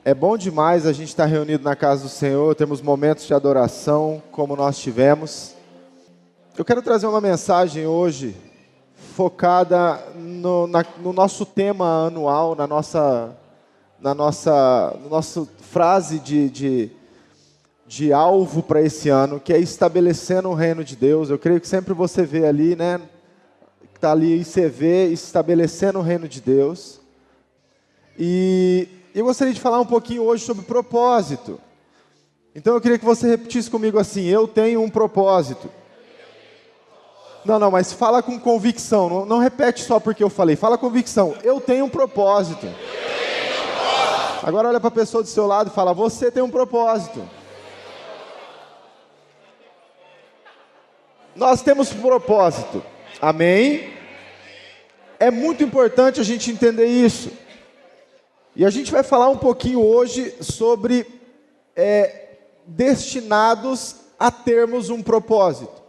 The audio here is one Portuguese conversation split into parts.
É bom demais a gente estar reunido na casa do Senhor, temos momentos de adoração como nós tivemos. Eu quero trazer uma mensagem hoje focada no nosso tema anual, na nossa frase de alvo para esse ano, que é estabelecendo o reino de Deus. Eu creio que sempre você vê ali, né? Está ali ICV, estabelecendo o reino de Deus. E eu gostaria de falar um pouquinho hoje sobre propósito. Então eu queria que você repetisse comigo assim: eu tenho um propósito. Não, mas fala com convicção, não repete só porque eu falei, fala com convicção. Eu tenho um propósito. Agora olha para a pessoa do seu lado e fala: você tem um propósito. Nós temos um propósito. Amém? É muito importante a gente entender isso. E a gente vai falar um pouquinho hoje sobre destinados a termos um propósito.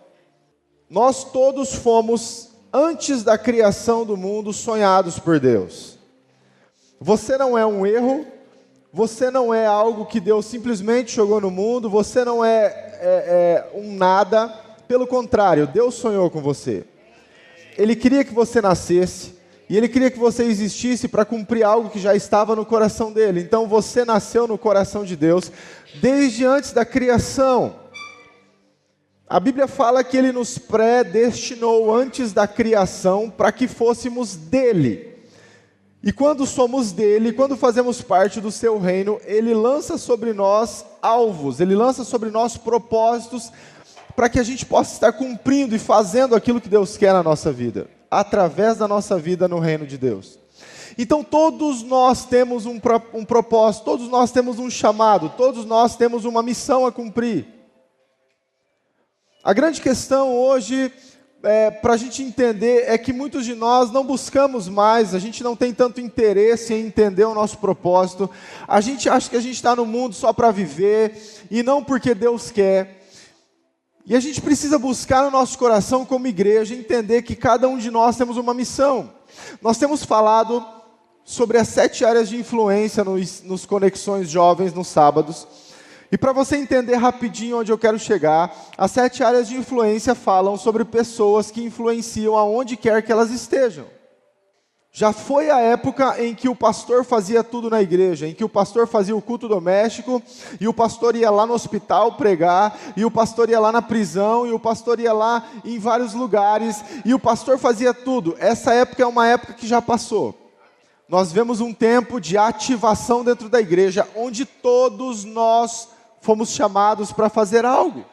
Nós todos fomos, antes da criação do mundo, sonhados por Deus. Você não é um erro, você não é algo que Deus simplesmente jogou no mundo, você não é um nada, pelo contrário, Deus sonhou com você. Ele queria que você nascesse, e Ele queria que você existisse para cumprir algo que já estava no coração dEle. Então você nasceu no coração de Deus, desde antes da criação. A Bíblia fala que Ele nos predestinou antes da criação para que fôssemos dEle. E quando somos dEle, quando fazemos parte do Seu reino, Ele lança sobre nós alvos, Ele lança sobre nós propósitos, para que a gente possa estar cumprindo e fazendo aquilo que Deus quer na nossa vida, através da nossa vida no reino de Deus. Então todos nós temos um propósito, todos nós temos um chamado, todos nós temos uma missão a cumprir. A grande questão hoje, para a gente entender, é que muitos de nós não buscamos mais, a gente não tem tanto interesse em entender o nosso propósito, a gente acha que a gente está no mundo só para viver, e não porque Deus quer. E a gente precisa buscar no nosso coração como igreja, entender que cada um de nós temos uma missão. Nós temos falado sobre as 7 áreas de influência nos Conexões Jovens nos sábados. E para você entender rapidinho onde eu quero chegar, as 7 áreas de influência falam sobre pessoas que influenciam aonde quer que elas estejam. Já foi a época em que o pastor fazia tudo na igreja, em que o pastor fazia o culto doméstico, e o pastor ia lá no hospital pregar, e o pastor ia lá na prisão, e o pastor ia lá em vários lugares, e o pastor fazia tudo. Essa época é uma época que já passou. Nós vemos um tempo de ativação dentro da igreja, onde todos nós fomos chamados para fazer algo.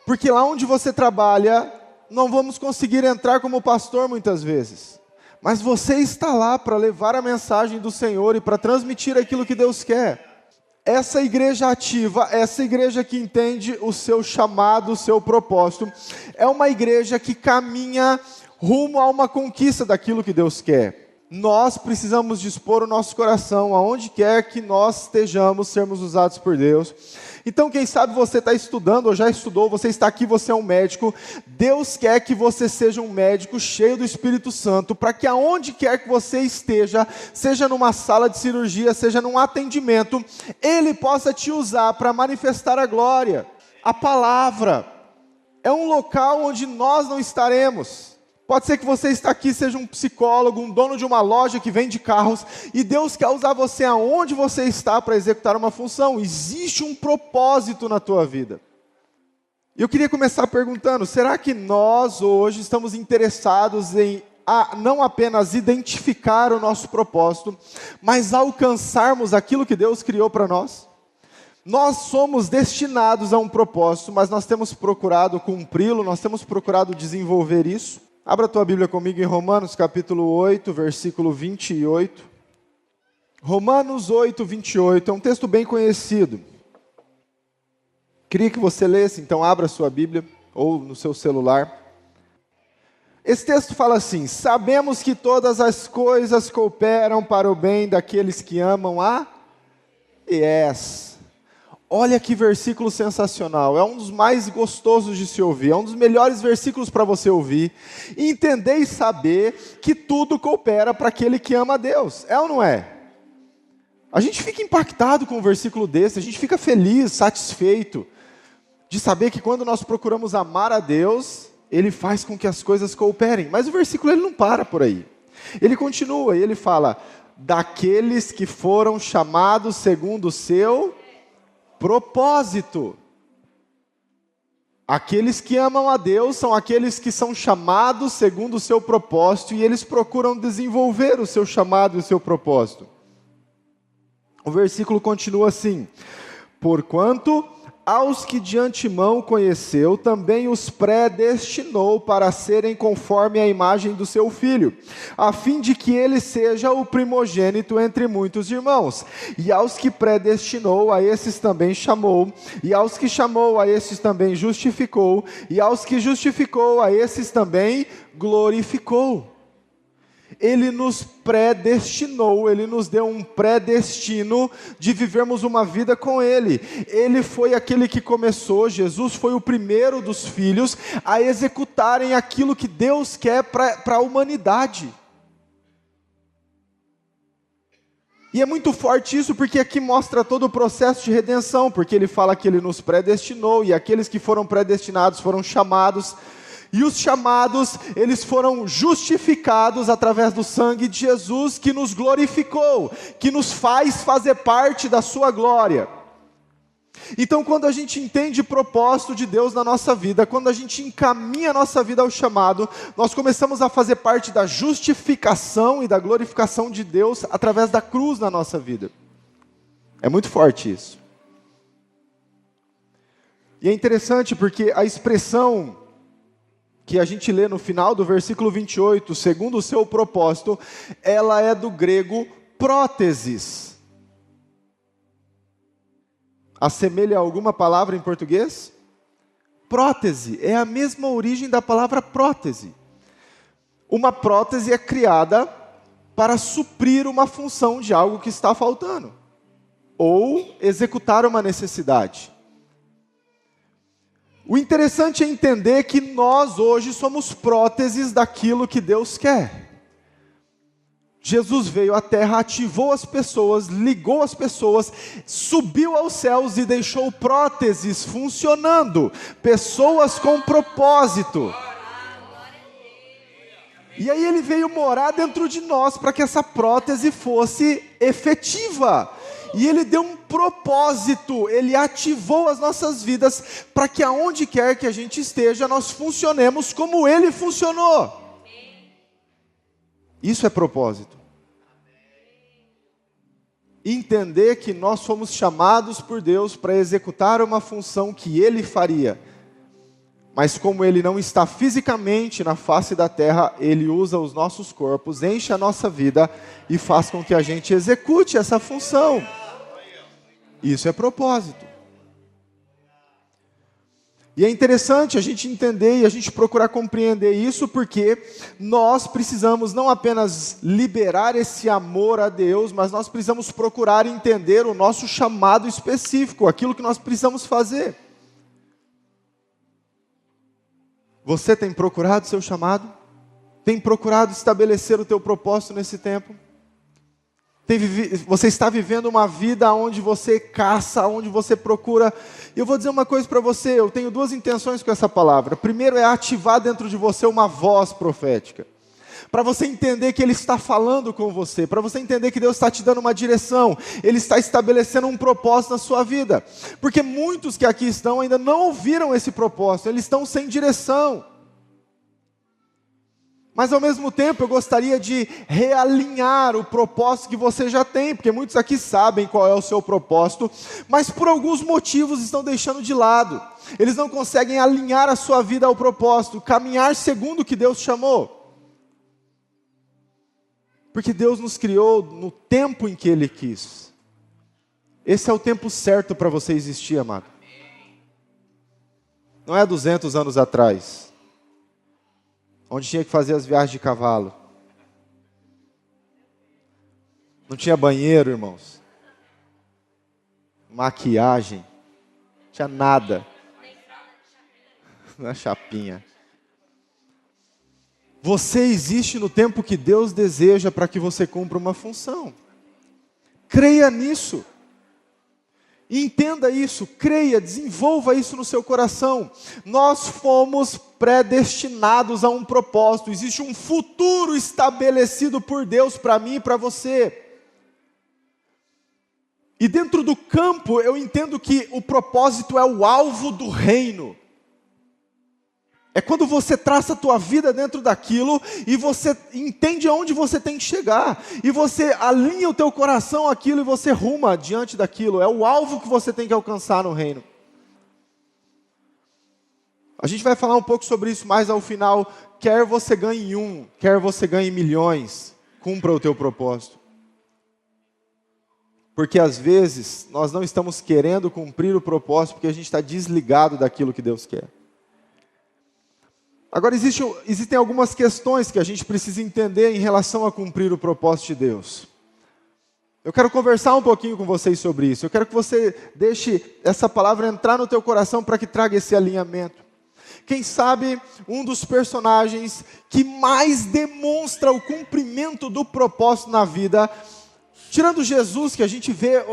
Porque lá onde você trabalha, não vamos conseguir entrar como pastor muitas vezes. Mas você está lá para levar a mensagem do Senhor e para transmitir aquilo que Deus quer. Essa igreja ativa, essa igreja que entende o seu chamado, o seu propósito, é uma igreja que caminha rumo a uma conquista daquilo que Deus quer. Nós precisamos dispor o nosso coração, aonde quer que nós estejamos, sermos usados por Deus. Então, quem sabe você está estudando ou já estudou, você está aqui, você é um médico. Deus quer que você seja um médico cheio do Espírito Santo, para que aonde quer que você esteja, seja numa sala de cirurgia, seja num atendimento, Ele possa te usar para manifestar a glória. A palavra é um local onde nós não estaremos. Pode ser que você está aqui, seja um psicólogo, um dono de uma loja que vende carros, e Deus quer usar você aonde você está para executar uma função. Existe um propósito na tua vida. Eu queria começar perguntando, será que nós hoje estamos interessados em não apenas identificar o nosso propósito, mas alcançarmos aquilo que Deus criou para nós? Nós somos destinados a um propósito, mas nós temos procurado cumpri-lo, nós temos procurado desenvolver isso. Abra a tua Bíblia comigo em Romanos capítulo 8, versículo 28. Romanos 8, 28, é um texto bem conhecido. Queria que você lesse, então abra a sua Bíblia, ou no seu celular. Esse texto fala assim: sabemos que todas as coisas cooperam para o bem daqueles que amam a Deus. Olha que versículo sensacional, é um dos mais gostosos de se ouvir, é um dos melhores versículos para você ouvir, entender e saber que tudo coopera para aquele que ama a Deus, é ou não é? A gente fica impactado com um versículo desse, a gente fica feliz, satisfeito, de saber que quando nós procuramos amar a Deus, Ele faz com que as coisas cooperem. Mas o versículo ele não para por aí. Ele continua e ele fala, daqueles que foram chamados segundo o seu propósito. Aqueles que amam a Deus são aqueles que são chamados segundo o seu propósito e eles procuram desenvolver o seu chamado e o seu propósito. O versículo continua assim, porquanto aos que de antemão conheceu, também os predestinou para serem conforme a imagem do seu Filho, a fim de que ele seja o primogênito entre muitos irmãos. E aos que predestinou, a esses também chamou, e aos que chamou, a esses também justificou, e aos que justificou, a esses também glorificou. Ele nos predestinou, Ele nos deu um predestino de vivermos uma vida com Ele. Ele foi aquele que começou, Jesus foi o primeiro dos filhos a executarem aquilo que Deus quer para a humanidade. E é muito forte isso, porque aqui mostra todo o processo de redenção, porque Ele fala que Ele nos predestinou, e aqueles que foram predestinados foram chamados, e os chamados, eles foram justificados através do sangue de Jesus, que nos glorificou, que nos faz fazer parte da sua glória. Então, quando a gente entende o propósito de Deus na nossa vida, quando a gente encaminha a nossa vida ao chamado, nós começamos a fazer parte da justificação e da glorificação de Deus através da cruz na nossa vida. É muito forte isso. E é interessante porque a expressão que a gente lê no final do versículo 28, segundo o seu propósito, ela é do grego próteses. Assemelha a alguma palavra em português? Prótese, é a mesma origem da palavra prótese. Uma prótese é criada para suprir uma função de algo que está faltando, ou executar uma necessidade. O interessante é entender que nós hoje somos próteses daquilo que Deus quer. Jesus veio à terra, ativou as pessoas, ligou as pessoas, subiu aos céus e deixou próteses funcionando, pessoas com propósito. E aí Ele veio morar dentro de nós para que essa prótese fosse efetiva. E Ele deu um propósito, Ele ativou as nossas vidas para que aonde quer que a gente esteja, nós funcionemos como Ele funcionou. Isso é propósito. Entender que nós fomos chamados por Deus para executar uma função que Ele faria. Mas como Ele não está fisicamente na face da terra, Ele usa os nossos corpos, enche a nossa vida e faz com que a gente execute essa função. Isso é propósito. E é interessante a gente entender e a gente procurar compreender isso, porque nós precisamos não apenas liberar esse amor a Deus, mas nós precisamos procurar entender o nosso chamado específico, aquilo que nós precisamos fazer. Você tem procurado o seu chamado? Tem procurado estabelecer o teu propósito nesse tempo? Você está vivendo uma vida onde você caça, onde você procura. Eu vou dizer uma coisa para você, eu tenho duas intenções com essa palavra. Primeiro é ativar dentro de você uma voz profética. Para você entender que Ele está falando com você, para você entender que Deus está te dando uma direção, Ele está estabelecendo um propósito na sua vida. Porque muitos que aqui estão ainda não ouviram esse propósito, eles estão sem direção. Mas ao mesmo tempo eu gostaria de realinhar o propósito que você já tem, porque muitos aqui sabem qual é o seu propósito, mas por alguns motivos estão deixando de lado. Eles não conseguem alinhar a sua vida ao propósito, caminhar segundo o que Deus chamou. Porque Deus nos criou no tempo em que Ele quis. Esse é o tempo certo para você existir, amado. Não é 200 anos atrás, onde tinha que fazer as viagens de cavalo. Não tinha banheiro, irmãos. Maquiagem. Não tinha nada. Não é chapinha. Você existe no tempo que Deus deseja para que você cumpra uma função. Creia nisso. Entenda isso, creia, desenvolva isso no seu coração. Nós fomos predestinados a um propósito. Existe um futuro estabelecido por Deus para mim e para você. E dentro do campo, eu entendo que o propósito é o alvo do reino. É quando você traça a tua vida dentro daquilo e você entende aonde você tem que chegar. E você alinha o teu coração àquilo e você ruma diante daquilo. É o alvo que você tem que alcançar no reino. A gente vai falar um pouco sobre isso mais ao final. Quer você ganhe quer você ganhe milhões, cumpra o teu propósito. Porque às vezes nós não estamos querendo cumprir o propósito porque a gente está desligado daquilo que Deus quer. Agora existem algumas questões que a gente precisa entender em relação a cumprir o propósito de Deus. Eu quero conversar um pouquinho com vocês sobre isso. Eu quero que você deixe essa palavra entrar no teu coração para que traga esse alinhamento. Quem sabe um dos personagens que mais demonstra o cumprimento do propósito na vida, tirando Jesus, que a gente vê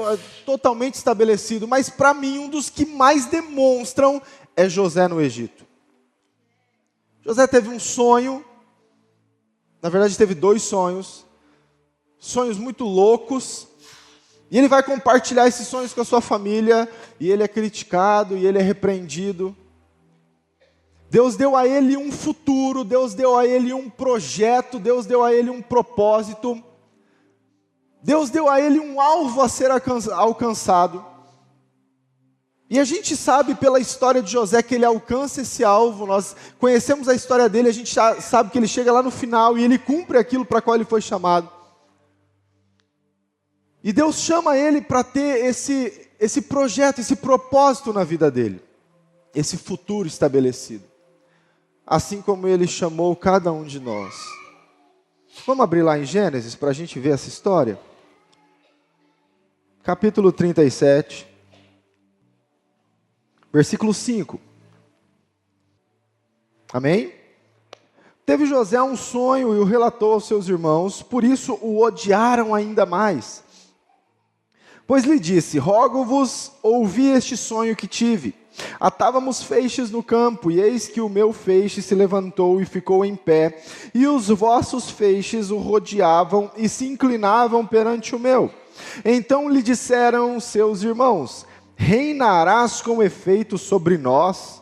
totalmente estabelecido, mas para mim um dos que mais demonstram é José no Egito. José teve um sonho, na verdade teve 2 sonhos muito loucos, e ele vai compartilhar esses sonhos com a sua família, e ele é criticado, e ele é repreendido. Deus deu a ele um futuro, Deus deu a ele um projeto, Deus deu a ele um propósito, Deus deu a ele um alvo a ser alcançado. E a gente sabe pela história de José que ele alcança esse alvo. Nós conhecemos a história dele, a gente já sabe que ele chega lá no final e ele cumpre aquilo para qual ele foi chamado. E Deus chama ele para ter esse projeto, esse propósito na vida dele. Esse futuro estabelecido. Assim como ele chamou cada um de nós. Vamos abrir lá em Gênesis para a gente ver essa história? Capítulo 37, versículo 5. Amém? Teve José um sonho e o relatou aos seus irmãos, por isso o odiaram ainda mais. Pois lhe disse: rogo-vos, ouvi este sonho que tive. Atávamos feixes no campo, e eis que o meu feixe se levantou e ficou em pé, e os vossos feixes o rodeavam e se inclinavam perante o meu. Então lhe disseram seus irmãos: reinarás com efeito sobre nós,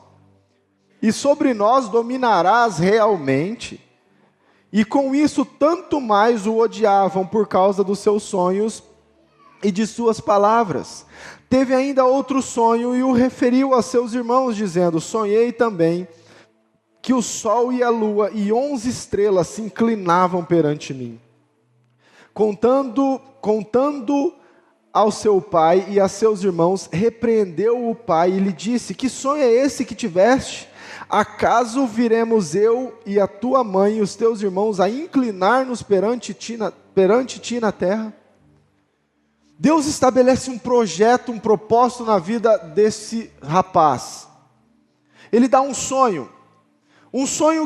e sobre nós dominarás realmente. E com isso tanto mais o odiavam por causa dos seus sonhos e de suas palavras. Teve ainda outro sonho e o referiu a seus irmãos, dizendo: sonhei também que o sol e a lua e 11 estrelas se inclinavam perante mim. Contando ao seu pai e a seus irmãos, repreendeu o pai e lhe disse: que sonho é esse que tiveste? Acaso viremos eu e a tua mãe e os teus irmãos a inclinar-nos perante ti na terra? Deus estabelece um projeto, um propósito na vida desse rapaz. Ele dá um sonho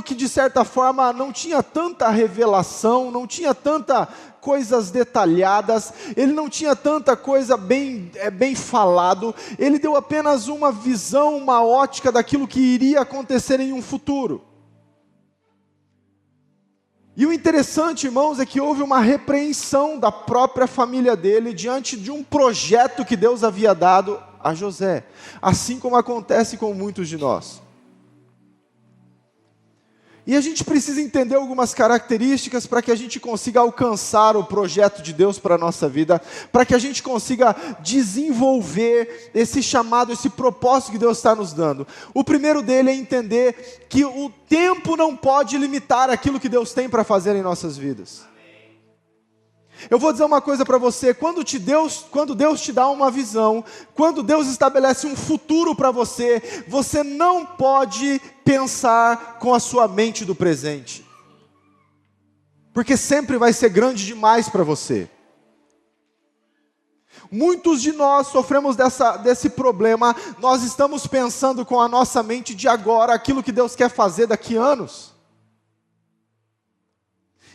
que de certa forma não tinha tanta revelação, não tinha tanta coisas detalhadas, ele não tinha tanta coisa bem falado, ele deu apenas uma visão, uma ótica daquilo que iria acontecer em um futuro. E o interessante, irmãos, é que houve uma repreensão da própria família dele diante de um projeto que Deus havia dado a José, assim como acontece com muitos de nós. E a gente precisa entender algumas características para que a gente consiga alcançar o projeto de Deus para a nossa vida, para que a gente consiga desenvolver esse chamado, esse propósito que Deus está nos dando. O primeiro dele é entender que o tempo não pode limitar aquilo que Deus tem para fazer em nossas vidas. Eu vou dizer uma coisa para você: quando Deus te dá uma visão, quando Deus estabelece um futuro para você, você não pode pensar com a sua mente do presente, porque sempre vai ser grande demais para você. Muitos de nós sofremos desse problema. Nós estamos pensando com a nossa mente de agora aquilo que Deus quer fazer daqui a anos.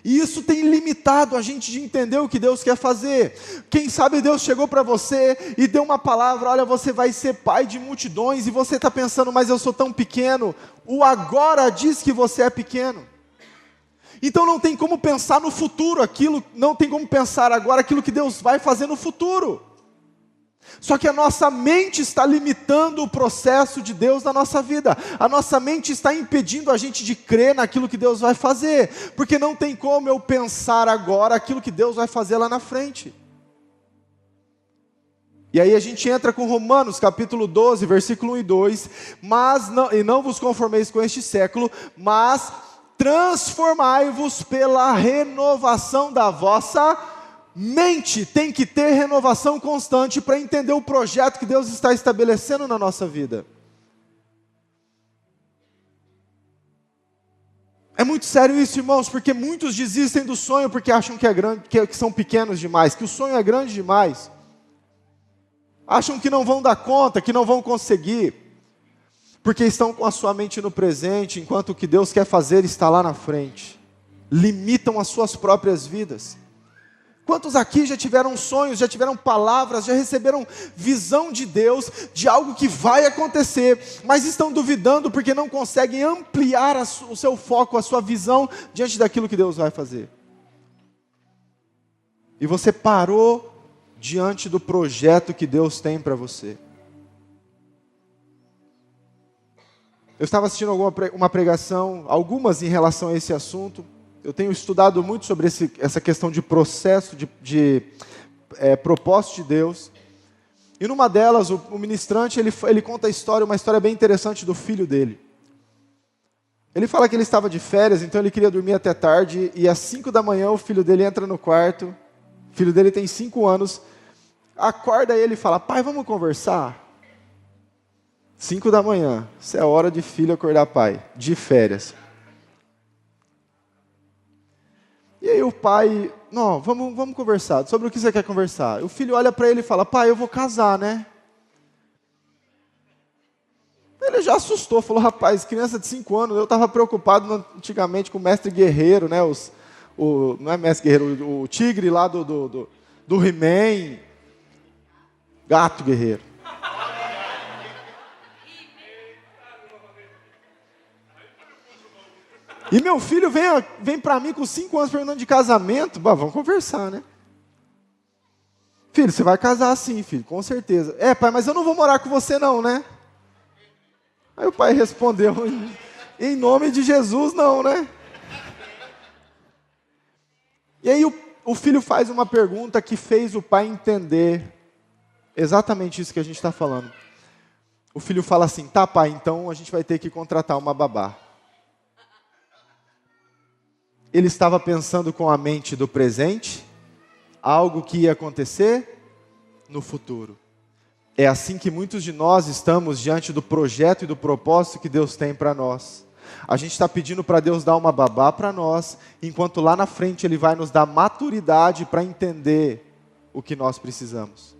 E isso tem limitado a gente de entender o que Deus quer fazer. Quem sabe Deus chegou para você e deu uma palavra: olha, você vai ser pai de multidões, e você está pensando: mas eu sou tão pequeno. O agora diz que você é pequeno. Então não tem como pensar no futuro não tem como pensar agora aquilo que Deus vai fazer no futuro. Só que a nossa mente está limitando o processo de Deus na nossa vida. A nossa mente está impedindo a gente de crer naquilo que Deus vai fazer. Porque não tem como eu pensar agora aquilo que Deus vai fazer lá na frente. E aí a gente entra com Romanos capítulo 12, versículo 1 e 2. Não vos conformeis com este século, mas transformai-vos pela renovação da vossa mente. Tem que ter renovação constante para entender o projeto que Deus está estabelecendo na nossa vida. É muito sério isso, irmãos, porque muitos desistem do sonho porque acham que é grande, que são pequenos demais, que o sonho é grande demais. Acham que não vão dar conta, que não vão conseguir. Porque estão com a sua mente no presente, enquanto o que Deus quer fazer está lá na frente. Limitam as suas próprias vidas. Quantos aqui já tiveram sonhos, já tiveram palavras, já receberam visão de Deus, de algo que vai acontecer, mas estão duvidando porque não conseguem ampliar o seu foco, a sua visão, diante daquilo que Deus vai fazer? E você parou diante do projeto que Deus tem para você. Eu estava assistindo uma pregação, algumas em relação a esse assunto. Eu tenho estudado muito sobre essa questão de processo, de propósito de Deus. E numa delas, o ministrante, ele conta uma história bem interessante do filho dele. Ele fala que ele estava de férias, então ele queria dormir até tarde, e às 5 da manhã o filho dele entra no quarto. O filho dele tem 5 anos, acorda ele e fala: pai, vamos conversar? 5 da manhã, isso é hora de filho acordar pai, de férias. E aí o pai: não, vamos conversar. Sobre o que você quer conversar? O filho olha para ele e fala: pai, eu vou casar, né? Ele já assustou, falou: rapaz, criança de 5 anos, eu estava preocupado antigamente com o mestre guerreiro, né? Não é mestre guerreiro, o tigre lá do He-Man, gato guerreiro. E meu filho vem para mim com 5 anos perguntando de casamento. Vamos conversar, né? Filho, você vai casar sim, filho, com certeza. Pai, mas eu não vou morar com você não, né? Aí o pai respondeu: em nome de Jesus não, né? E aí o filho faz uma pergunta que fez o pai entender exatamente isso que a gente está falando. O filho fala assim: tá, pai, então a gente vai ter que contratar uma babá. Ele estava pensando com a mente do presente, algo que ia acontecer no futuro. É assim que muitos de nós estamos diante do projeto e do propósito que Deus tem para nós. A gente está pedindo para Deus dar uma babá para nós, enquanto lá na frente Ele vai nos dar maturidade para entender o que nós precisamos.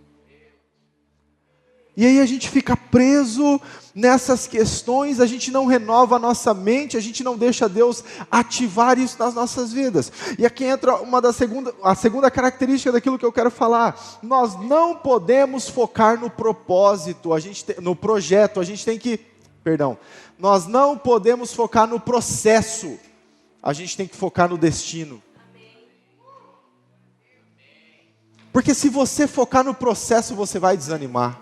E aí a gente fica preso nessas questões, a gente não renova a nossa mente, a gente não deixa Deus ativar isso nas nossas vidas. E aqui entra a segunda característica daquilo que eu quero falar. Nós não podemos focar no propósito, no projeto, nós não podemos focar no processo, a gente tem que focar no destino. Porque se você focar no processo, você vai desanimar.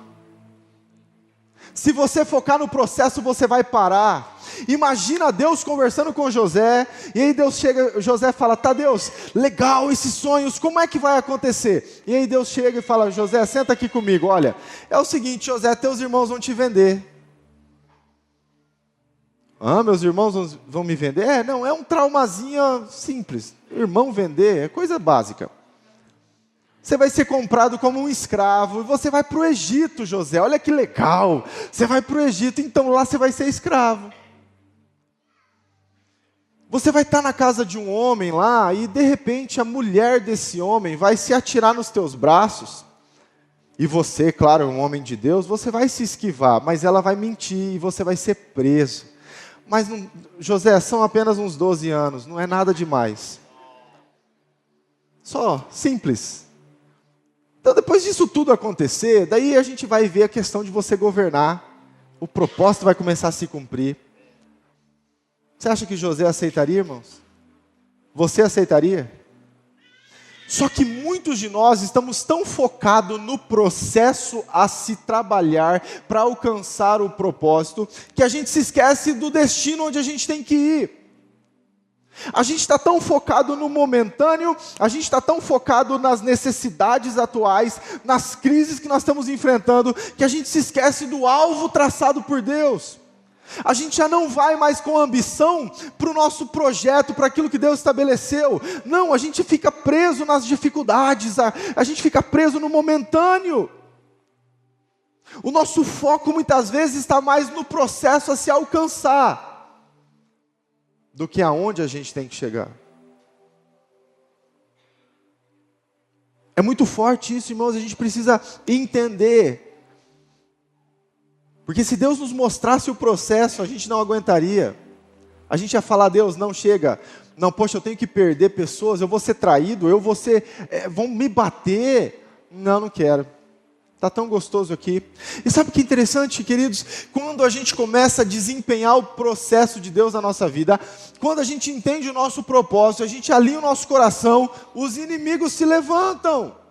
Se você focar no processo, você vai parar. Imagina Deus conversando com José, e aí José fala: tá, Deus, legal esses sonhos, como é que vai acontecer? E aí Deus chega e fala: José, senta aqui comigo, olha, é o seguinte, José, teus irmãos vão te vender. Meus irmãos vão me vender? Não, é um traumazinho simples, irmão vender, é coisa básica. Você vai ser comprado como um escravo, e você vai para o Egito, José, olha que legal, você vai para o Egito, então lá você vai ser escravo. Você vai estar na casa de um homem lá, e de repente a mulher desse homem vai se atirar nos teus braços, e você, claro, um homem de Deus, você vai se esquivar, mas ela vai mentir, e você vai ser preso. Mas, José, são apenas uns 12 anos, não é nada demais. Só, simples. Então, depois disso tudo acontecer, daí a gente vai ver a questão de você governar, o propósito vai começar a se cumprir. Você acha que José aceitaria, irmãos? Você aceitaria? Só que muitos de nós estamos tão focados no processo a se trabalhar para alcançar o propósito, que a gente se esquece do destino onde a gente tem que ir. A gente está tão focado no momentâneo, a gente está tão focado nas necessidades atuais, nas crises que nós estamos enfrentando, que a gente se esquece do alvo traçado por Deus. A gente já não vai mais com ambição para o nosso projeto, para aquilo que Deus estabeleceu. Não, a gente fica preso nas dificuldades, a gente fica preso no momentâneo. O nosso foco muitas vezes está mais no processo a se alcançar do que aonde a gente tem que chegar. É muito forte isso, irmãos, a gente precisa entender. Porque se Deus nos mostrasse o processo, a gente não aguentaria. A gente ia falar, Deus, não chega. Não, poxa, eu tenho que perder pessoas, eu vou ser traído, vão me bater. Não, não quero. Está tão gostoso aqui. E sabe o que é interessante, queridos? Quando a gente começa a desempenhar o processo de Deus na nossa vida, quando a gente entende o nosso propósito, a gente alinha o nosso coração, os inimigos se levantam.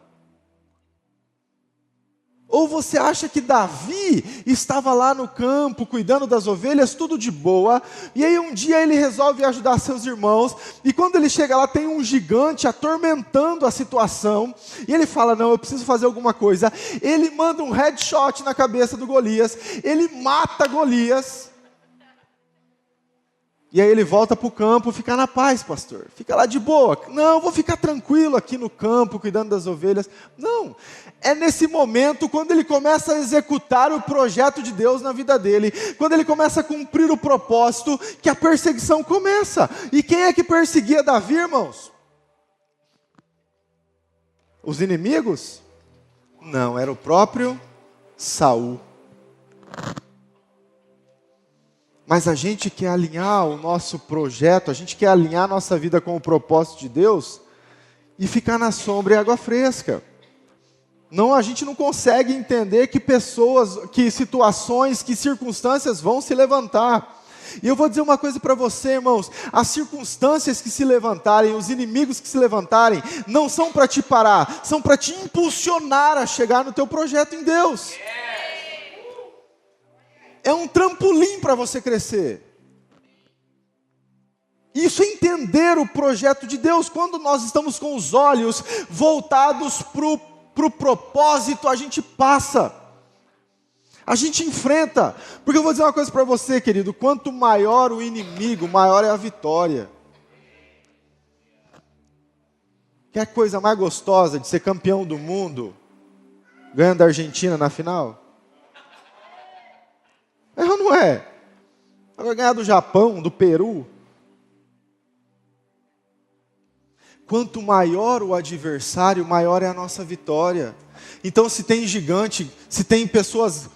Ou você acha que Davi estava lá no campo, cuidando das ovelhas, tudo de boa, e aí um dia ele resolve ajudar seus irmãos, e quando ele chega lá tem um gigante atormentando a situação, e ele fala, não, eu preciso fazer alguma coisa. Ele manda um headshot na cabeça do Golias, ele mata Golias, e aí ele volta para o campo, fica na paz, pastor, fica lá de boa. Não, eu vou ficar tranquilo aqui no campo, cuidando das ovelhas. Não, é nesse momento, quando ele começa a executar o projeto de Deus na vida dele, quando ele começa a cumprir o propósito, que a perseguição começa. E quem é que perseguia Davi, irmãos? Os inimigos? Não, era o próprio Saul. Mas a gente quer alinhar o nosso projeto, a gente quer alinhar a nossa vida com o propósito de Deus e ficar na sombra e água fresca. Não, a gente não consegue entender que pessoas, que situações, que circunstâncias vão se levantar. E eu vou dizer uma coisa para você, irmãos, as circunstâncias que se levantarem, os inimigos que se levantarem, não são para te parar, são para te impulsionar a chegar no teu projeto em Deus. É um trampolim para você crescer. Isso é entender o projeto de Deus. Quando nós estamos com os olhos voltados para o propósito, a gente passa. A gente enfrenta. Porque eu vou dizer uma coisa para você, querido. Quanto maior o inimigo, maior é a vitória. Quer coisa mais gostosa de ser campeão do mundo, ganhando a Argentina na final? É ou não é? Vai ganhar do Japão, do Peru. Quanto maior o adversário, maior é a nossa vitória. Então, se tem gigante, se tem pessoas,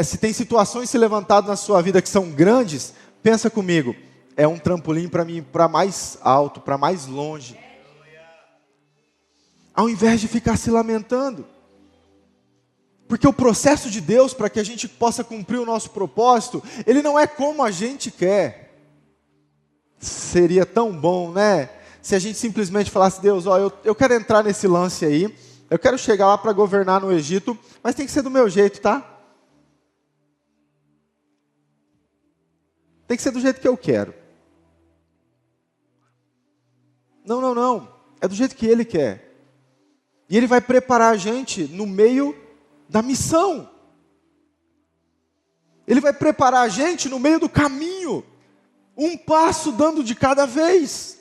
se tem situações se levantadas na sua vida que são grandes, pensa comigo, é um trampolim para mim, para mais alto, para mais longe. Ao invés de ficar se lamentando. Porque o processo de Deus, para que a gente possa cumprir o nosso propósito, ele não é como a gente quer. Seria tão bom, né? Se a gente simplesmente falasse, Deus, ó, eu quero entrar nesse lance aí, eu quero chegar lá para governar no Egito, mas tem que ser do meu jeito, tá? Tem que ser do jeito que eu quero. Não, não, não. É do jeito que Ele quer. E Ele vai preparar a gente no meio da missão. Ele vai preparar a gente no meio do caminho, um passo dando de cada vez.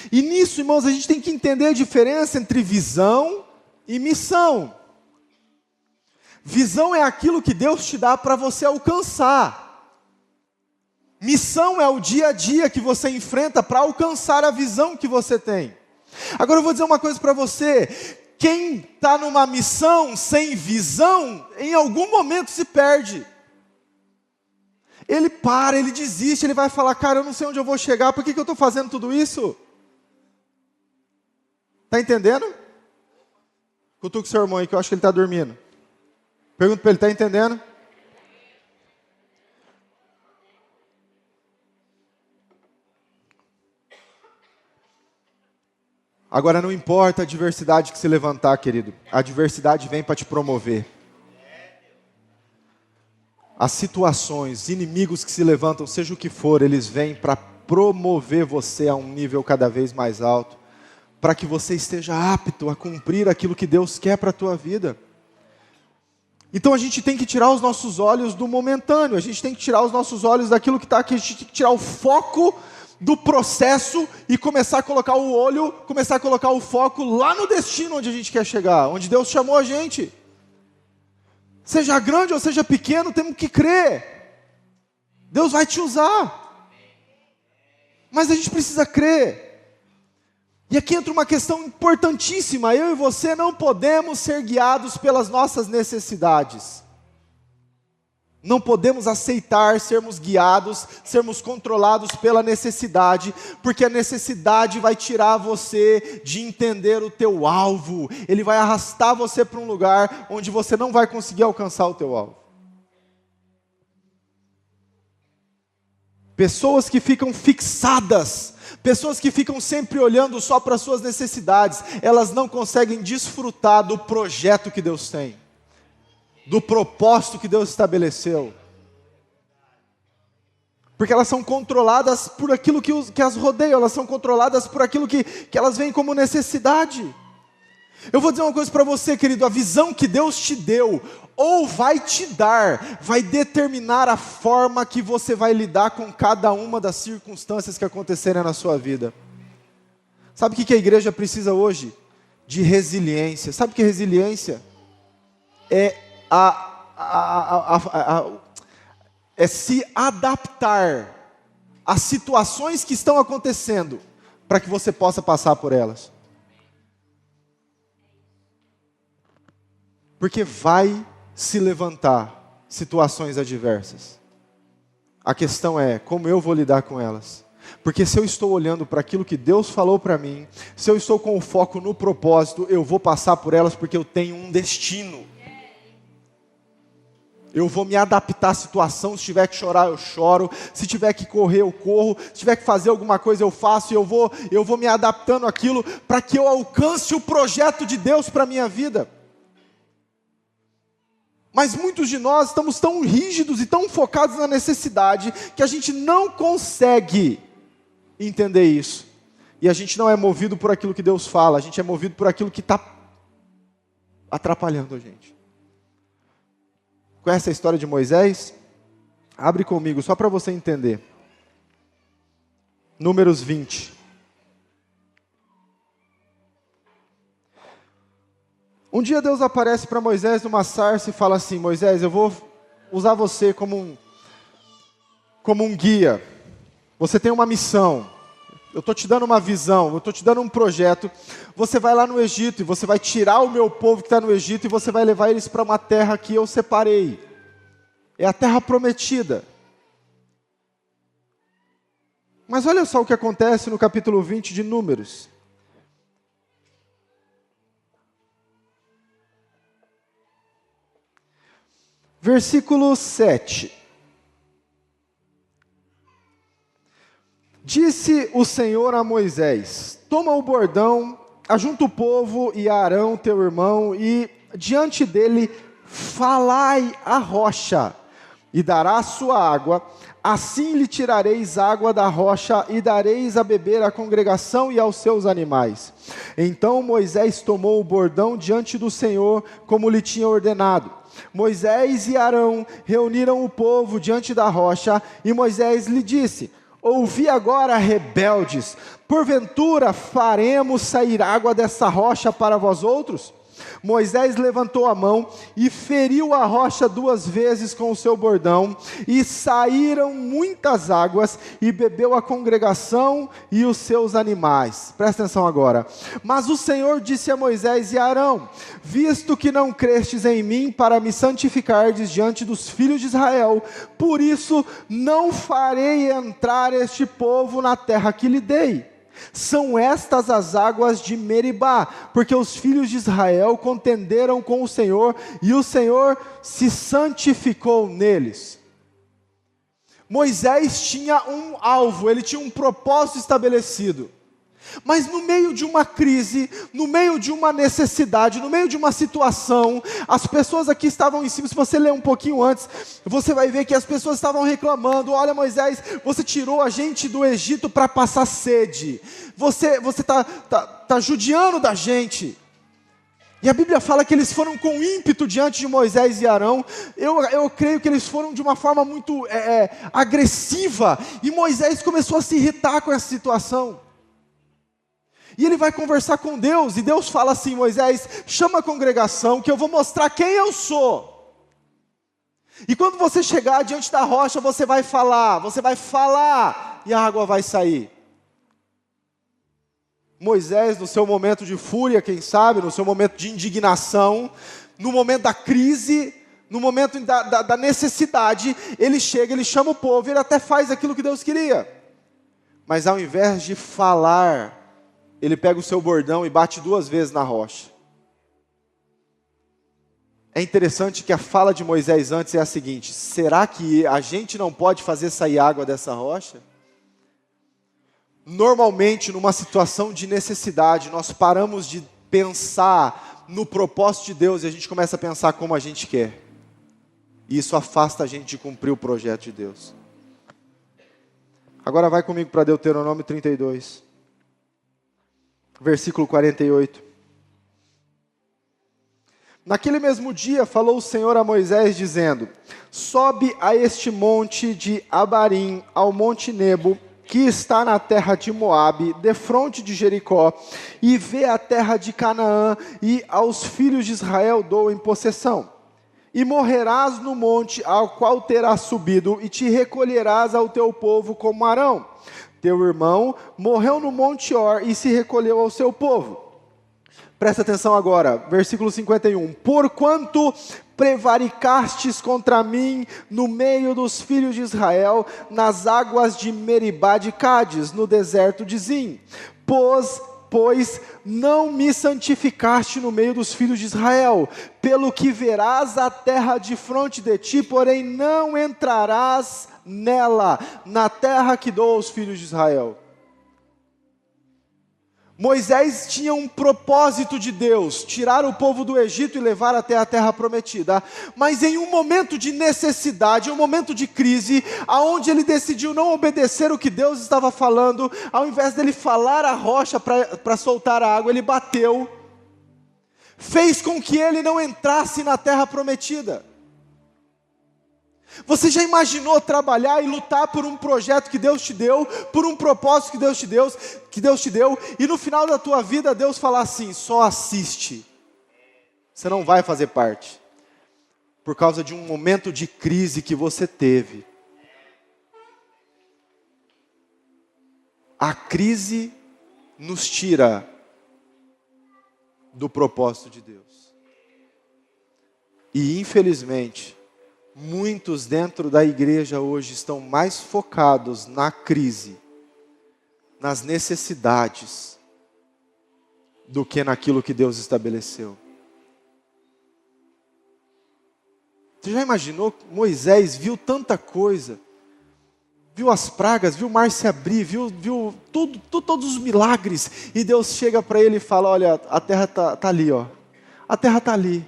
E nisso, irmãos, a gente tem que entender a diferença entre visão e missão. Visão é aquilo que Deus te dá para você alcançar. Missão é o dia a dia que você enfrenta para alcançar a visão que você tem. Agora eu vou dizer uma coisa para você. Quem está numa missão sem visão, em algum momento se perde. Ele para, ele desiste, ele vai falar, cara, eu não sei onde eu vou chegar, por que eu estou fazendo tudo isso? Está entendendo? Cutuca o seu irmão aí, que eu acho que ele está dormindo. Pergunta para ele, está entendendo? Agora não importa a adversidade que se levantar, querido. A adversidade vem para te promover. As situações, inimigos que se levantam, seja o que for, eles vêm para promover você a um nível cada vez mais alto, para que você esteja apto a cumprir aquilo que Deus quer para a tua vida. Então a gente tem que tirar os nossos olhos do momentâneo, a gente tem que tirar os nossos olhos daquilo que está aqui, a gente tem que tirar o foco do processo e começar a colocar o olho, começar a colocar o foco lá no destino onde a gente quer chegar, onde Deus chamou a gente. Seja grande ou seja pequeno, temos que crer. Deus vai te usar. Mas a gente precisa crer. E aqui entra uma questão importantíssima. Eu e você não podemos ser guiados pelas nossas necessidades. Não podemos aceitar sermos guiados, sermos controlados pela necessidade, porque a necessidade vai tirar você de entender o teu alvo. Ele vai arrastar você para um lugar onde você não vai conseguir alcançar o teu alvo. Pessoas que ficam fixadas, pessoas que ficam sempre olhando só para as suas necessidades, elas não conseguem desfrutar do projeto que Deus tem, do propósito que Deus estabeleceu. Porque elas são controladas por aquilo que as rodeia, elas são controladas por aquilo que elas veem como necessidade. Eu vou dizer uma coisa para você, querido, a visão que Deus te deu, ou vai te dar, vai determinar a forma que você vai lidar com cada uma das circunstâncias que acontecerem na sua vida. Sabe o que a igreja precisa hoje? De resiliência. Sabe o que é resiliência? É se adaptar às situações que estão acontecendo, para que você possa passar por elas. Porque vai se levantar situações adversas. A questão é, como eu vou lidar com elas? Porque se eu estou olhando para aquilo que Deus falou para mim, se eu estou com o foco no propósito, eu vou passar por elas porque eu tenho um destino. Eu vou me adaptar à situação, se tiver que chorar eu choro, se tiver que correr eu corro, se tiver que fazer alguma coisa eu faço, e eu vou me adaptando àquilo para que eu alcance o projeto de Deus para a minha vida. Mas muitos de nós estamos tão rígidos e tão focados na necessidade que a gente não consegue entender isso. E a gente não é movido por aquilo que Deus fala, a gente é movido por aquilo que está atrapalhando a gente. Conhece a história de Moisés? Abre comigo, só para você entender. Números 20. Um dia Deus aparece para Moisés numa sarça e fala assim: Moisés, eu vou usar você como um guia. Você tem uma missão. Eu estou te dando uma visão, eu estou te dando um projeto. Você vai lá no Egito e você vai tirar o meu povo que está no Egito e você vai levar eles para uma terra que eu separei. É a terra prometida. Mas olha só o que acontece no capítulo 20 de Números. Versículo 7. Disse o Senhor a Moisés: toma o bordão, ajunta o povo e Arão teu irmão, e diante dele falai a rocha, e dará sua água. Assim lhe tirareis água da rocha, e dareis a beber à congregação e aos seus animais. Então Moisés tomou o bordão diante do Senhor, como lhe tinha ordenado. Moisés e Arão reuniram o povo diante da rocha, e Moisés lhe disse: ouvi agora, rebeldes, porventura faremos sair água dessa rocha para vós outros? Moisés levantou a mão e feriu a rocha 2 vezes com o seu bordão, e saíram muitas águas, e bebeu a congregação e os seus animais. Presta atenção agora. Mas o Senhor disse a Moisés e a Arão: visto que não crestes em mim para me santificardes diante dos filhos de Israel, por isso não farei entrar este povo na terra que lhe dei. São estas as águas de Meribá, porque os filhos de Israel contenderam com o Senhor, e o Senhor se santificou neles. Moisés tinha um alvo, ele tinha um propósito estabelecido. Mas no meio de uma crise, no meio de uma necessidade, no meio de uma situação, as pessoas aqui estavam em cima. Se você ler um pouquinho antes, você vai ver que as pessoas estavam reclamando: olha, Moisés, você tirou a gente do Egito para passar sede, você tá judiando da gente. E a Bíblia fala que eles foram com ímpeto diante de Moisés e Arão. Eu creio que eles foram de uma forma muito agressiva, e Moisés começou a se irritar com essa situação. E ele vai conversar com Deus, e Deus fala assim: Moisés, chama a congregação, que eu vou mostrar quem eu sou. E quando você chegar diante da rocha, você vai falar, e a água vai sair. Moisés, no seu momento de fúria, quem sabe, no seu momento de indignação, no momento da crise, no momento da necessidade, ele chega, ele chama o povo, ele até faz aquilo que Deus queria. Mas ao invés de falar, ele pega o seu bordão e bate 2 vezes na rocha. É interessante que a fala de Moisés antes é a seguinte: será que a gente não pode fazer sair água dessa rocha? Normalmente, numa situação de necessidade, nós paramos de pensar no propósito de Deus e a gente começa a pensar como a gente quer. E isso afasta a gente de cumprir o projeto de Deus. Agora vai comigo para Deuteronômio 32. Versículo 48. Naquele mesmo dia falou o Senhor a Moisés dizendo: sobe a este monte de Abarim, ao monte Nebo, que está na terra de Moabe, defronte de Jericó, e vê a terra de Canaã, e aos filhos de Israel dou em possessão. E morrerás no monte ao qual terás subido, e te recolherás ao teu povo como Arão. Teu irmão morreu no monte Or e se recolheu ao seu povo. Presta atenção agora, versículo 51. Porquanto prevaricastes contra mim no meio dos filhos de Israel, nas águas de Meribá de Cádiz, no deserto de Zim. Pois não me santificaste no meio dos filhos de Israel, pelo que verás a terra de fronte de ti, porém não entrarás nela, na terra que dou aos filhos de Israel. Moisés tinha um propósito de Deus, tirar o povo do Egito e levar até a terra prometida, mas em um momento de necessidade, um momento de crise, aonde ele decidiu não obedecer o que Deus estava falando, ao invés dele falar a rocha para soltar a água, ele bateu, fez com que ele não entrasse na terra prometida. Você já imaginou trabalhar e lutar por um projeto que Deus te deu, por um propósito que Deus te deu, e no final da tua vida Deus falar assim: só assiste, você não vai fazer parte, por causa de um momento de crise que você teve. A crise nos tira do propósito de Deus. E infelizmente, muitos dentro da igreja hoje estão mais focados na crise, nas necessidades, do que naquilo que Deus estabeleceu. Você já imaginou? Moisés viu tanta coisa, viu as pragas, viu o mar se abrir, viu todos os milagres, e Deus chega para ele e fala: olha, a terra tá ali, ó. A terra está ali,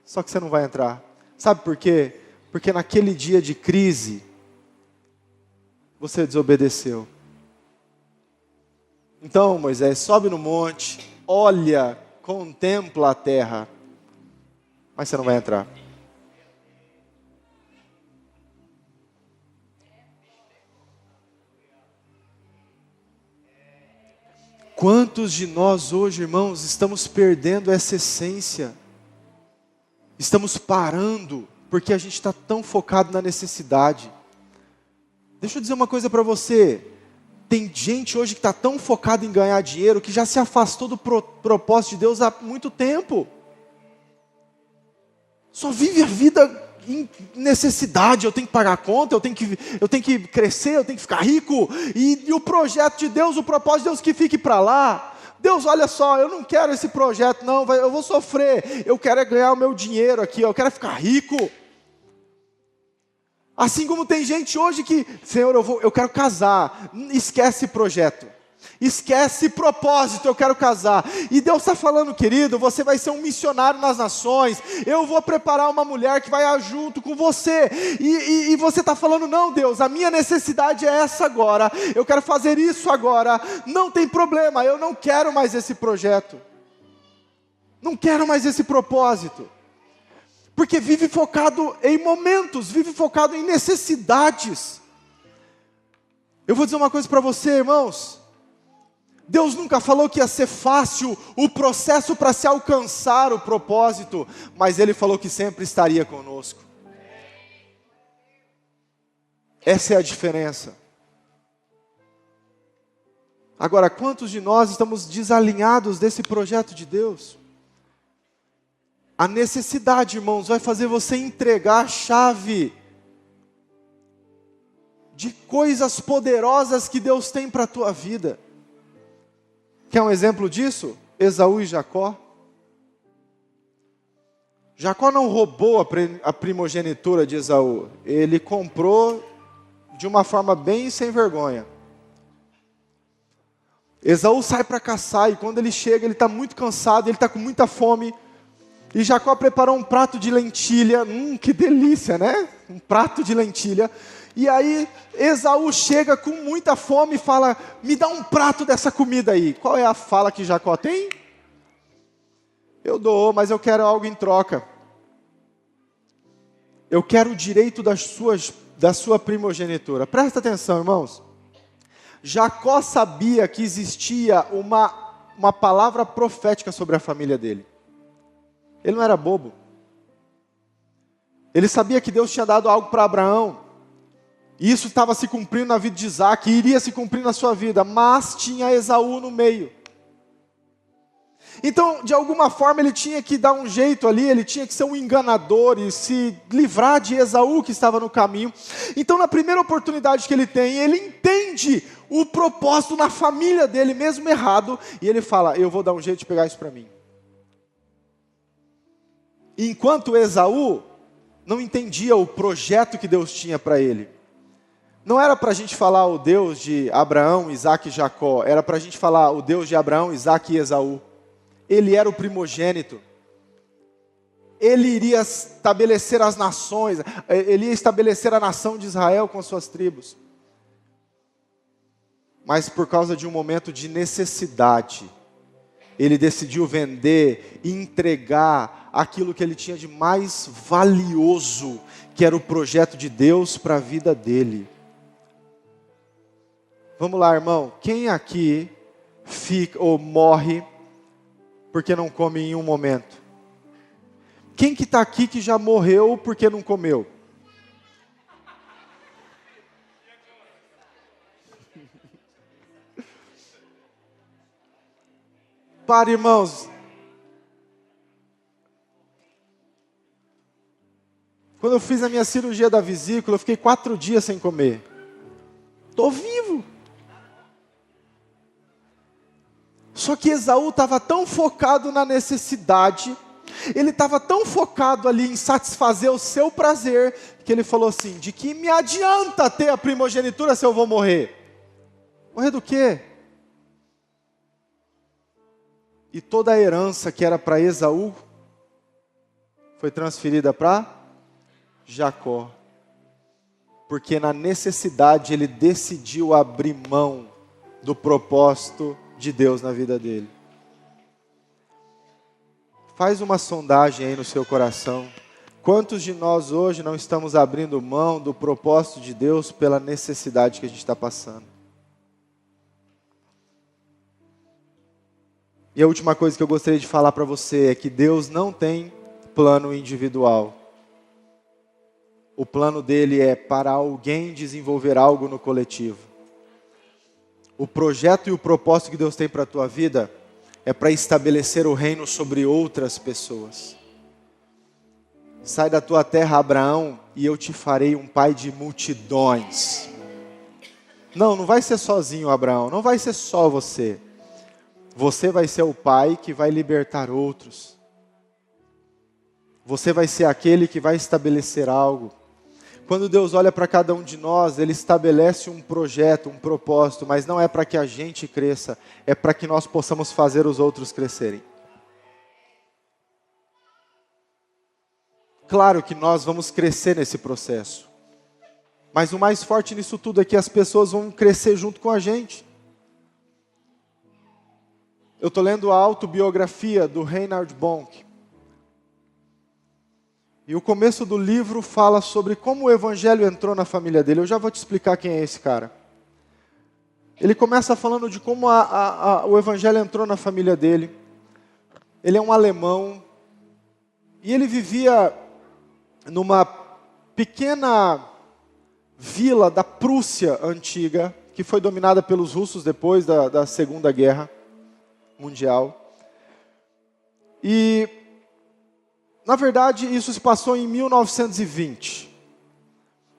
só que você não vai entrar. Sabe por quê? Porque naquele dia de crise, você desobedeceu. Então, Moisés, sobe no monte, olha, contempla a terra, mas você não vai entrar. Quantos de nós hoje, irmãos, estamos perdendo essa essência? Estamos parando, porque a gente está tão focado na necessidade. Deixa eu dizer uma coisa para você. Tem gente hoje que está tão focado em ganhar dinheiro, que já se afastou do propósito de Deus há muito tempo. só vive a vida em necessidade. Eu tenho que pagar a conta, eu tenho que crescer, eu tenho que ficar rico. E o projeto de Deus, o propósito de Deus que fique para lá. Deus, olha só, eu não quero esse projeto, não, eu vou sofrer. Eu quero é ganhar o meu dinheiro aqui, eu quero ficar rico. Assim como tem gente hoje que, Senhor, eu quero casar. Esquece projeto. Esquece propósito, eu quero casar. E Deus está falando, querido, você vai ser um missionário nas nações. Eu vou preparar uma mulher que vai junto com você. E você está falando, não, Deus, a minha necessidade é essa agora. Eu quero fazer isso agora. Não tem problema, eu não quero mais esse projeto. Não quero mais esse propósito. Porque vive focado em momentos, vive focado em necessidades. Eu vou dizer uma coisa para você, irmãos. Deus nunca falou que ia ser fácil o processo para se alcançar o propósito, mas Ele falou que sempre estaria conosco. Essa é a diferença. Agora, quantos de nós estamos desalinhados desse projeto de Deus? A necessidade, irmãos, vai fazer você entregar a chave de coisas poderosas que Deus tem para a tua vida. Quer um exemplo disso? Esaú e Jacó. Jacó não roubou a primogenitura de Esaú. Ele comprou de uma forma bem sem vergonha. Esaú sai para caçar e quando ele chega, ele está muito cansado, ele está com muita fome. E Jacó preparou um prato de lentilha. Que delícia, né? Um prato de lentilha. E aí Esaú chega com muita fome e fala, me dá um prato dessa comida aí. Qual é a fala que Jacó tem? Eu dou, mas eu quero algo em troca. Eu quero o direito da sua primogenitura. Presta atenção, irmãos. Jacó sabia que existia uma palavra profética sobre a família dele. Ele não era bobo. Ele sabia que Deus tinha dado algo para Abraão. E isso estava se cumprindo na vida de Isaac, e iria se cumprir na sua vida, mas tinha Esaú no meio. Então, de alguma forma, ele tinha que dar um jeito ali, ele tinha que ser um enganador e se livrar de Esaú que estava no caminho. Então, na primeira oportunidade que ele tem, ele entende o propósito na família dele, mesmo errado, e ele fala, eu vou dar um jeito de pegar isso para mim. Enquanto Esaú não entendia o projeto que Deus tinha para ele. Não era para a gente falar o Deus de Abraão, Isaac e Jacó. Era para a gente falar o Deus de Abraão, Isaac e Esaú. Ele era o primogênito. Ele iria estabelecer as nações. Ele ia estabelecer a nação de Israel com suas tribos. Mas por causa de um momento de necessidade, ele decidiu vender e entregar aquilo que ele tinha de mais valioso, que era o projeto de Deus para a vida dele. Vamos lá, irmão. Quem aqui fica ou morre porque não come em um momento? Quem que está aqui que já morreu porque não comeu? Para, irmãos. Quando eu fiz a minha cirurgia da vesícula, eu fiquei 4 dias sem comer. Estou vivo. Só que Esaú estava tão focado na necessidade, ele estava tão focado ali em satisfazer o seu prazer, que ele falou assim, de que me adianta ter a primogenitura se eu vou morrer? Morrer do quê? E toda a herança que era para Esaú, foi transferida para Jacó. Porque na necessidade ele decidiu abrir mão do propósito de Deus na vida dele. Faz uma sondagem aí no seu coração. Quantos de nós hoje não estamos abrindo mão do propósito de Deus pela necessidade que a gente está passando? E a última coisa que eu gostaria de falar para você é que Deus não tem plano individual. O plano dele é para alguém desenvolver algo no coletivo. O projeto e o propósito que Deus tem para a tua vida é para estabelecer o reino sobre outras pessoas. sai da tua terra, Abraão, e eu te farei um pai de multidões. Não vai ser sozinho, Abraão, não vai ser só você. Você vai ser o pai que vai libertar outros. Você vai ser aquele que vai estabelecer algo. Quando Deus olha para cada um de nós, Ele estabelece um projeto, um propósito, mas não é para que a gente cresça, é para que nós possamos fazer os outros crescerem. Claro que nós vamos crescer nesse processo. Mas o mais forte nisso tudo é que as pessoas vão crescer junto com a gente. Eu estou lendo a autobiografia do Reinhard Bonk. E o começo do livro fala sobre como o evangelho entrou na família dele. Eu já vou te explicar quem é esse cara. Ele começa falando de como o evangelho entrou na família dele. Ele é um alemão. E ele vivia numa pequena vila da Prússia antiga, que foi dominada pelos russos depois da Segunda Guerra Mundial. E, na verdade, isso se passou em 1920.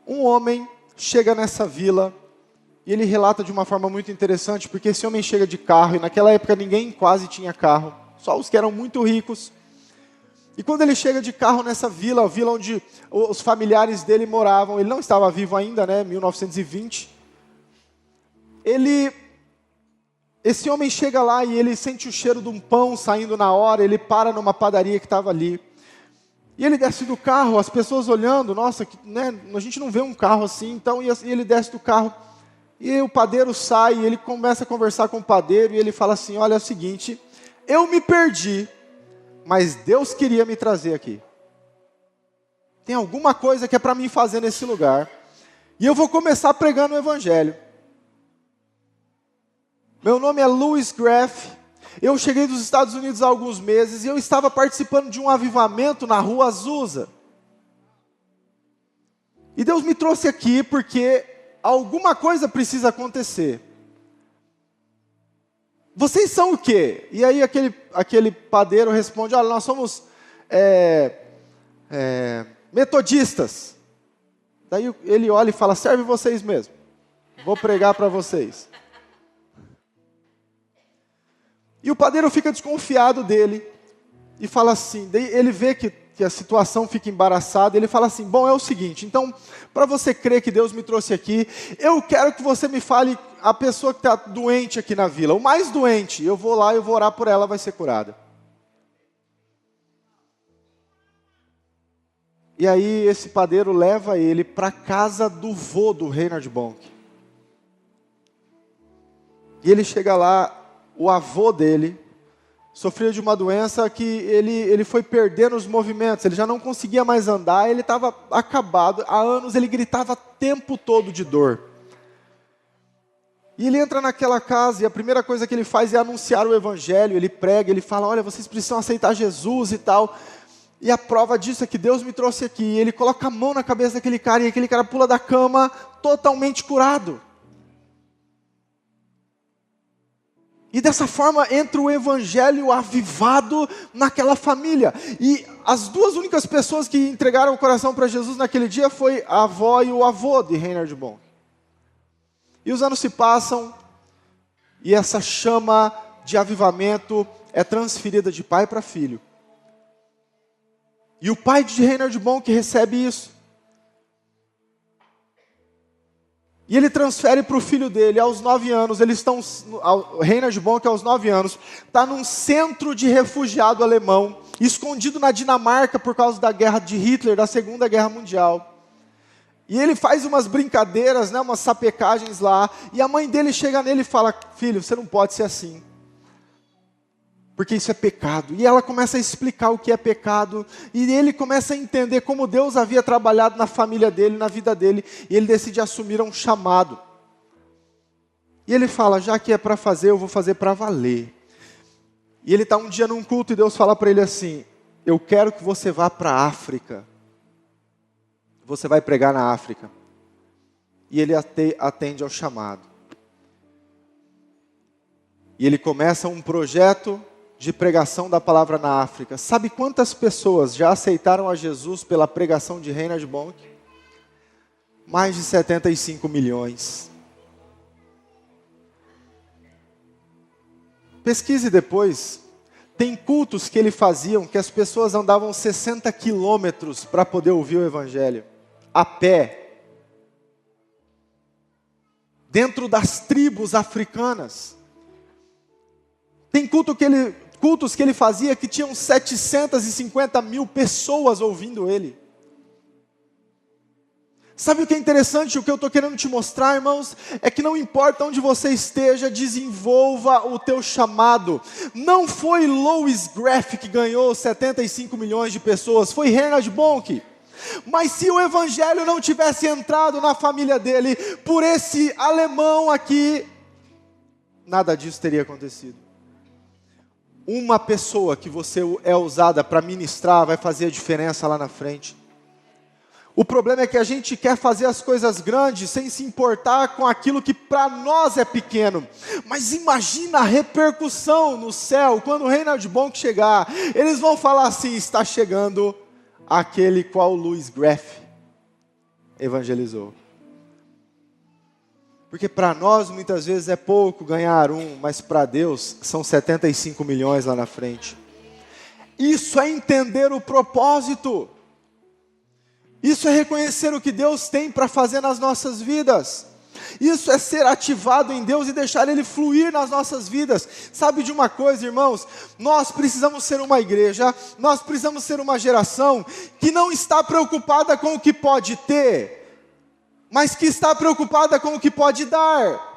Um homem chega nessa vila, e ele relata de uma forma muito interessante, porque esse homem chega de carro, e naquela época ninguém quase tinha carro, só os que eram muito ricos. E quando ele chega de carro nessa vila, a vila onde os familiares dele moravam, ele não estava vivo ainda, 1920. Esse homem chega lá e ele sente o cheiro de um pão saindo na hora, ele para numa padaria que estava ali. E ele desce do carro, as pessoas olhando, nossa, a gente não vê um carro assim, então, e ele desce do carro. E o padeiro sai, e ele começa a conversar com o padeiro, e ele fala assim, olha, é o seguinte, eu me perdi, mas Deus queria me trazer aqui. Tem alguma coisa que é para mim fazer nesse lugar. E eu vou começar pregando o evangelho. Meu nome é Louis Graff. Eu cheguei dos Estados Unidos há alguns meses e eu estava participando de um avivamento na rua Azusa. E Deus me trouxe aqui porque alguma coisa precisa acontecer. Vocês são o quê? E aí aquele padeiro responde, olha, nós somos metodistas. Daí ele olha e fala, serve vocês mesmo. Vou pregar para vocês. E o padeiro fica desconfiado dele. E fala assim, daí ele vê que a situação fica embaraçada. Ele fala assim, bom, é o seguinte, então, para você crer que Deus me trouxe aqui, eu quero que você me fale a pessoa que está doente aqui na vila. O mais doente, eu vou lá, eu vou orar por ela, vai ser curada. E aí esse padeiro leva ele para a casa do vô do Reinhard Bonk. E ele chega lá, o avô dele sofria de uma doença que ele foi perdendo os movimentos, ele já não conseguia mais andar, ele estava acabado, há anos ele gritava o tempo todo de dor. E ele entra naquela casa e a primeira coisa que ele faz é anunciar o evangelho, ele prega, ele fala, olha, vocês precisam aceitar Jesus e tal. E a prova disso é que Deus me trouxe aqui. E ele coloca a mão na cabeça daquele cara e aquele cara pula da cama totalmente curado. E dessa forma entra o evangelho avivado naquela família. E as duas únicas pessoas que entregaram o coração para Jesus naquele dia foi a avó e o avô de Reinhard Bonk. E os anos se passam e essa chama de avivamento é transferida de pai para filho. E o pai de Reinhard Bonk recebe isso. E ele transfere para o filho dele, aos 9 anos, Reinhard Bonk aos 9 anos, está num centro de refugiado alemão, escondido na Dinamarca por causa da guerra de Hitler, da Segunda Guerra Mundial. E ele faz umas brincadeiras, umas sapecagens lá, e a mãe dele chega nele e fala, filho, você não pode ser assim. Porque isso é pecado. E ela começa a explicar o que é pecado. E ele começa a entender como Deus havia trabalhado na família dele, na vida dele. E ele decide assumir um chamado. E ele fala, já que é para fazer, eu vou fazer para valer. E ele está um dia num culto e Deus fala para ele assim, eu quero que você vá para a África. Você vai pregar na África. E ele atende ao chamado. E ele começa um projeto de pregação da palavra na África. Sabe quantas pessoas já aceitaram a Jesus pela pregação de Reinhard Bonnke? Mais de 75 milhões. Pesquise depois. Tem cultos que ele fazia que as pessoas andavam 60 quilômetros para poder ouvir o Evangelho. A pé. Dentro das tribos africanas. Tem cultos que ele fazia que tinham 750 mil pessoas ouvindo ele. Sabe o que é interessante? O que eu estou querendo te mostrar, irmãos, é que não importa onde você esteja, desenvolva o teu chamado. Não foi Louis Graff que ganhou 75 milhões de pessoas, foi Reinhard Bonnke. Mas se o Evangelho não tivesse entrado na família dele, por esse alemão aqui, nada disso teria acontecido. Uma pessoa que você é usada para ministrar vai fazer a diferença lá na frente. O problema é que a gente quer fazer as coisas grandes sem se importar com aquilo que para nós é pequeno. Mas imagina a repercussão no céu, quando o Reinhard Bonnke chegar, eles vão falar assim: está chegando aquele qual Louis Graff evangelizou. Porque para nós muitas vezes é pouco ganhar um, mas para Deus são 75 milhões lá na frente. Isso é entender o propósito. Isso é reconhecer o que Deus tem para fazer nas nossas vidas. Isso é ser ativado em Deus e deixar Ele fluir nas nossas vidas. Sabe de uma coisa, irmãos? Nós precisamos ser uma igreja, nós precisamos ser uma geração que não está preocupada com o que pode ter, mas que está preocupada com o que pode dar.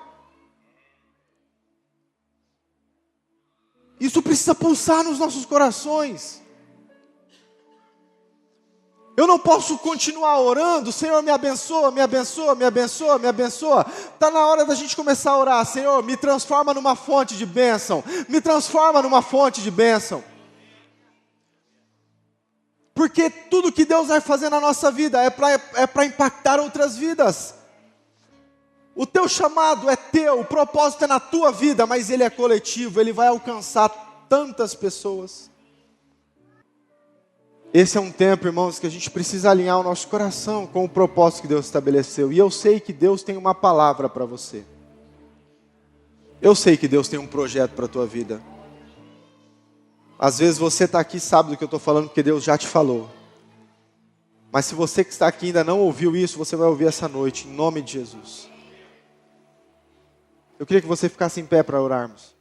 Isso precisa pulsar nos nossos corações. Eu não posso continuar orando: Senhor, me abençoa, me abençoa, me abençoa, me abençoa. Está na hora da gente começar a orar: Senhor, me transforma numa fonte de bênção, me transforma numa fonte de bênção. Porque tudo que Deus vai fazer na nossa vida é para impactar outras vidas. O teu chamado é teu, o propósito é na tua vida, mas ele é coletivo, ele vai alcançar tantas pessoas. Esse é um tempo, irmãos, que a gente precisa alinhar o nosso coração com o propósito que Deus estabeleceu. E eu sei que Deus tem uma palavra para você. Eu sei que Deus tem um projeto para a tua vida. Às vezes você está aqui e sabe do que eu estou falando, porque Deus já te falou. Mas se você que está aqui ainda não ouviu isso, você vai ouvir essa noite, em nome de Jesus. Eu queria que você ficasse em pé para orarmos.